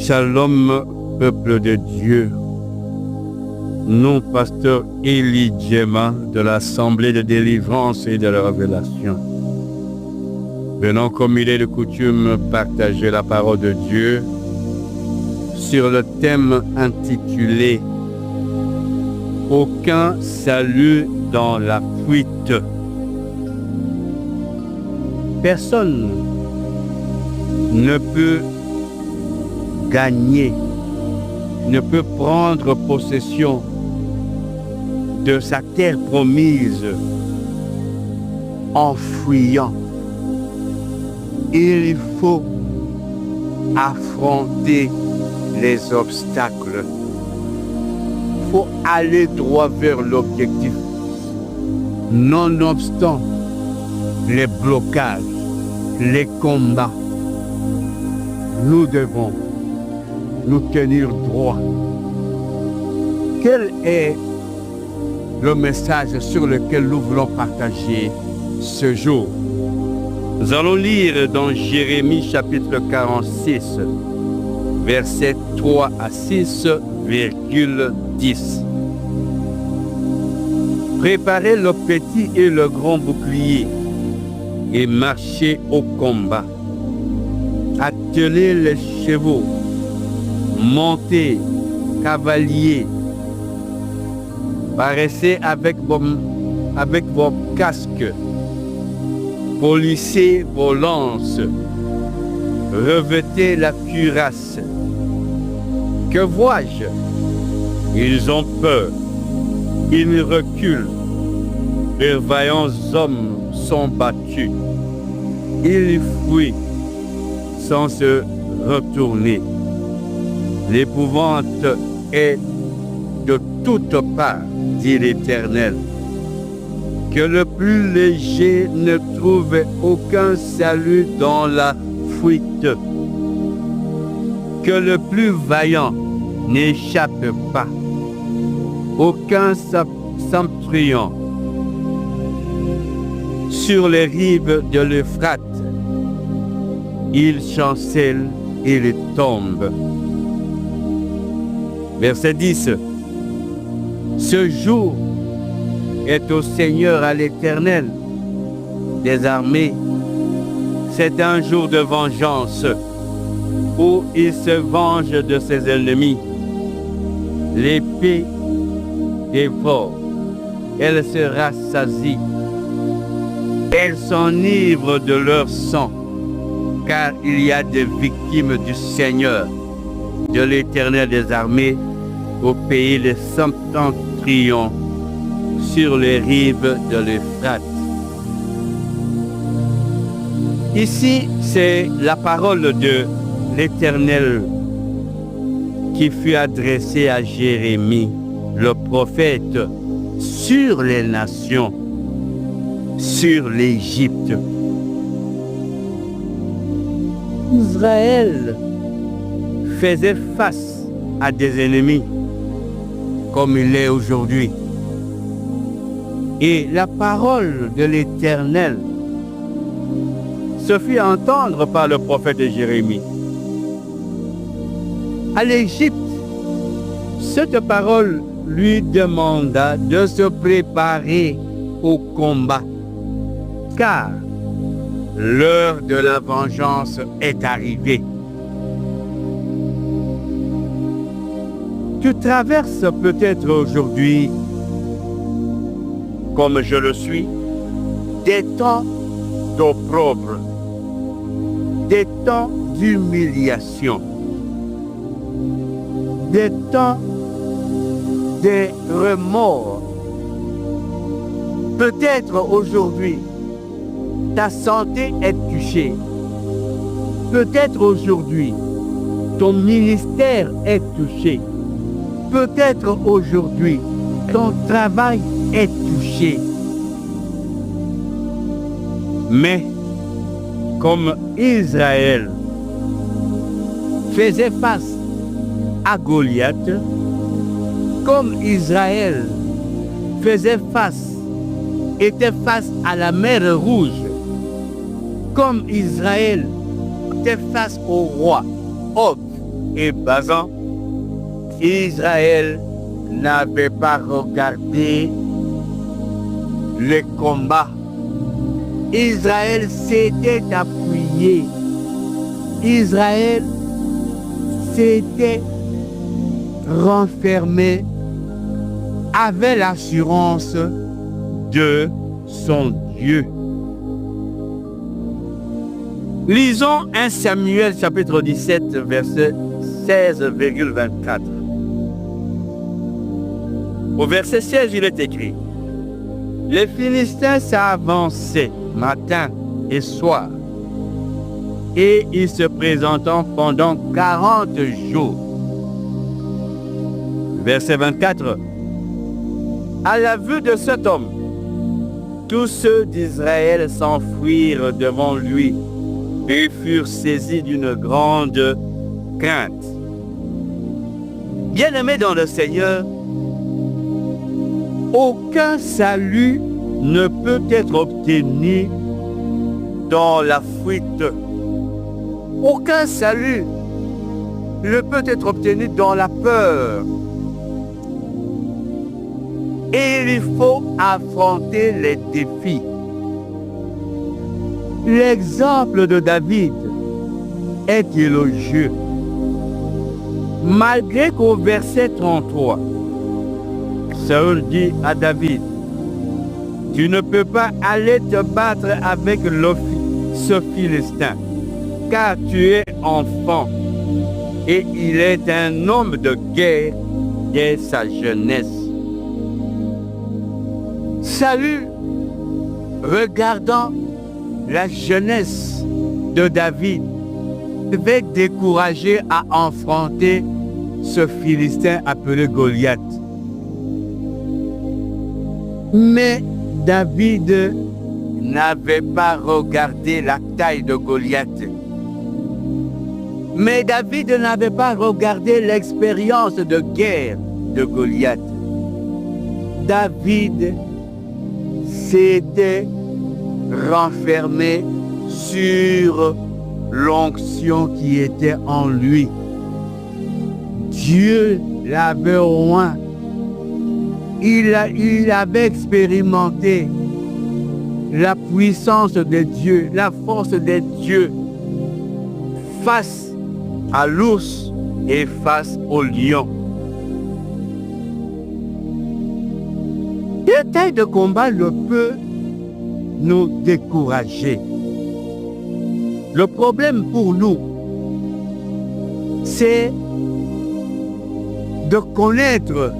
Shalom, peuple de Dieu. Nous, pasteur Élie Djema de l'Assemblée de délivrance et de la révélation, venons comme il est de coutume partager la parole de Dieu sur le thème intitulé « Aucun salut dans la fuite ». Personne ne peut gagner, ne peut prendre possession de sa terre promise en fuyant. Il faut affronter les obstacles. Il faut aller droit vers l'objectif. Nonobstant les blocages, les combats, nous devons nous tenir droit. Quel est le message sur lequel nous voulons partager ce jour? Nous allons lire dans Jérémie chapitre 46, versets 3 à 6,10. Préparez le petit et le grand bouclier et marchez au combat. Attelez les chevaux, montez, cavaliers, paraissez avec vos casques, polissez vos lances, revêtez la cuirasse. Que vois-je? Ils ont peur, ils reculent, les vaillants hommes sont battus, ils fuient sans se retourner. L'épouvante est de toutes parts, dit l'Éternel. Que le plus léger ne trouve aucun salut dans la fuite. Que le plus vaillant n'échappe pas. Aucun centurion sur les rives de l'Euphrate. Il chancelle et il tombe. Verset 10. Ce jour est au Seigneur, à l'Éternel des armées. C'est un jour de vengeance où il se venge de ses ennemis. L'épée dévore, elle se rassasie. Elle s'enivre de leur sang, car il y a des victimes du Seigneur, de l'Éternel des armées, au pays des septentrions, sur les rives de l'Euphrate. Ici, c'est la parole de l'Éternel qui fut adressée à Jérémie, le prophète, sur les nations, sur l'Égypte. Israël faisait face à des ennemis comme il est aujourd'hui. Et la parole de l'Éternel se fit entendre par le prophète Jérémie. À l'Égypte, cette parole lui demanda de se préparer au combat, car l'heure de la vengeance est arrivée. Tu traverses peut-être aujourd'hui, comme je le suis, des temps d'opprobre, des temps d'humiliation, des temps de remords. Peut-être aujourd'hui, ta santé est touchée. Peut-être aujourd'hui, ton ministère est touché. Peut-être aujourd'hui, ton travail est touché. Mais, comme Israël faisait face à Goliath, comme Israël était face à la mer Rouge, comme Israël était face au roi Og, et basant, Israël n'avait pas regardé les combats. Israël s'était appuyé. Israël s'était renfermé avec l'assurance de son Dieu. Lisons 1 Samuel chapitre 17 verset 16,24. Au verset 16, il est écrit: les Philistins s'avançaient matin et soir, et ils se présentant pendant 40 jours. Verset 24. À la vue de cet homme, tous ceux d'Israël s'enfuirent devant lui et furent saisis d'une grande crainte. Bien-aimés dans le Seigneur, aucun salut ne peut être obtenu dans la fuite. Aucun salut ne peut être obtenu dans la peur. Et il faut affronter les défis. L'exemple de David est élogieux. Malgré qu'au verset 33, Saül dit à David: tu ne peux pas aller te battre avec ce Philistin, car tu es enfant, et il est un homme de guerre dès sa jeunesse. Saül, regardant la jeunesse de David, devait décourager à affronter ce Philistin appelé Goliath. Mais David n'avait pas regardé la taille de Goliath. Mais David n'avait pas regardé l'expérience de guerre de Goliath. David s'était renfermé sur l'onction qui était en lui. Dieu l'avait oint. Il avait expérimenté la puissance de Dieu, la force de Dieu face à l'ours et face au lion. Quel taille de combat ne peut nous décourager? Le problème pour nous, c'est de connaître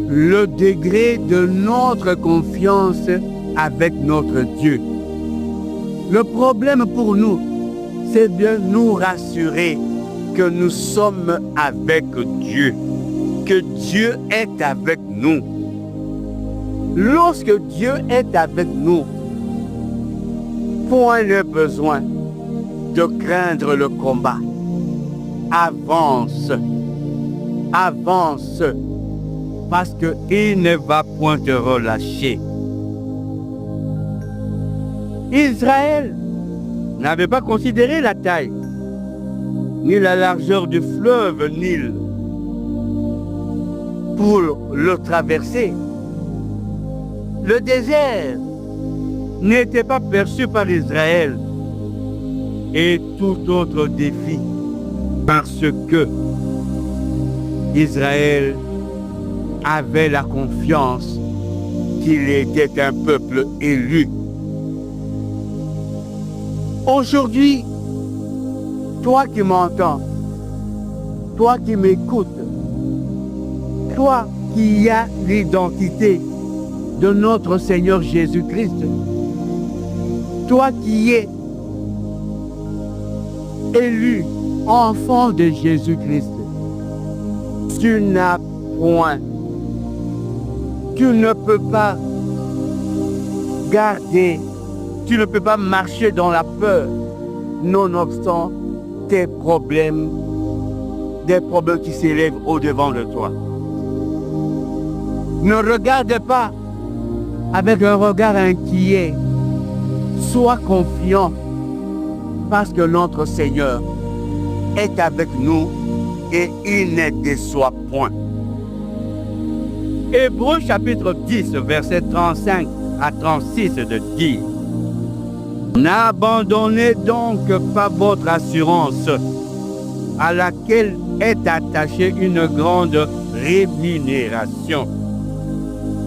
le degré de notre confiance avec notre Dieu. Le problème pour nous, c'est de nous rassurer que nous sommes avec Dieu, que Dieu est avec nous. Lorsque Dieu est avec nous, point de besoin de craindre le combat. Avance, avance, parce qu'il ne va point te relâcher. Israël n'avait pas considéré la taille, ni la largeur du fleuve Nil pour le traverser. Le désert n'était pas perçu par Israël et tout autre défi, parce que Israël avait la confiance qu'il était un peuple élu. Aujourd'hui, toi qui m'entends, toi qui m'écoutes, toi qui as l'identité de notre Seigneur Jésus-Christ, toi qui es élu enfant de Jésus-Christ, tu n'as point, tu ne peux pas garder, tu ne peux pas marcher dans la peur, nonobstant tes problèmes, des problèmes qui s'élèvent au-devant de toi. Ne regarde pas avec un regard inquiet. Sois confiant parce que notre Seigneur est avec nous et il ne déçoit point. Hébreux chapitre 10, verset 35 à 36 de dire: n'abandonnez donc pas votre assurance, à laquelle est attachée une grande rémunération.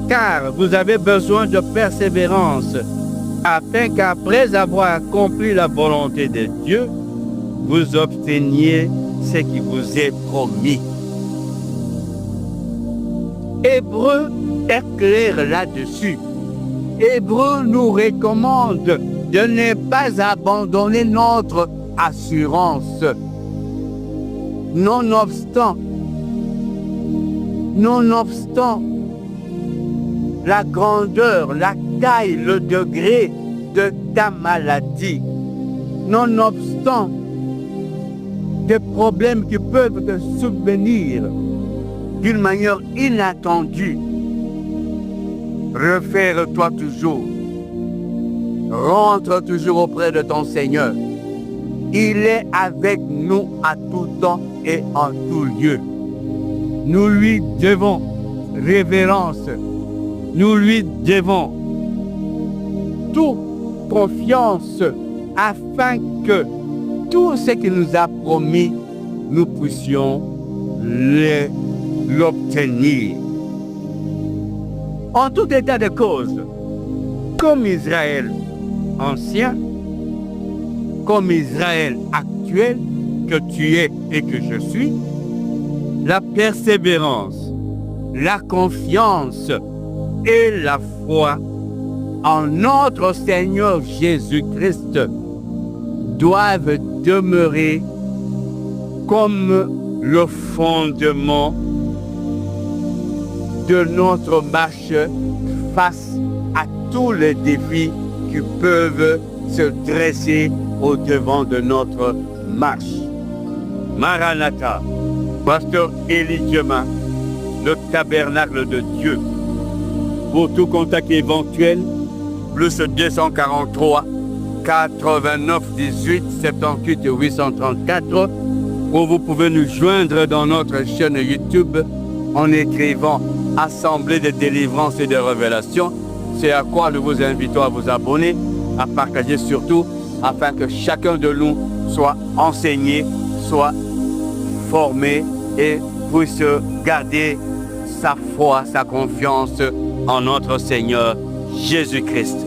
Car vous avez besoin de persévérance, afin qu'après avoir accompli la volonté de Dieu, vous obteniez ce qui vous est promis. Hébreu est clair là-dessus. Hébreu nous recommande de ne pas abandonner notre assurance. Nonobstant la grandeur, la taille, le degré de ta maladie, nonobstant des problèmes qui peuvent te subvenir d'une manière inattendue, réfère-toi toujours. Rentre toujours auprès de ton Seigneur. Il est avec nous à tout temps et en tout lieu. Nous lui devons révérence. Nous lui devons toute confiance afin que tout ce qu'il nous a promis, nous puissions l'obtenir. En tout état de cause, comme Israël ancien, comme Israël actuel, que tu es et que je suis, la persévérance, la confiance et la foi en notre Seigneur Jésus-Christ doivent demeurer comme le fondement de notre marche face à tous les défis qui peuvent se dresser au devant de notre marche. Maranatha, Pasteur Élie Djema, le tabernacle de Dieu. Pour tout contact éventuel, plus 243 89 18 78 834, ou vous pouvez nous joindre dans notre chaîne YouTube en écrivant Assemblée de délivrance et de révélation. C'est à quoi nous vous invitons à vous abonner, à partager surtout, afin que chacun de nous soit enseigné, soit formé et puisse garder sa foi, sa confiance en notre Seigneur Jésus-Christ.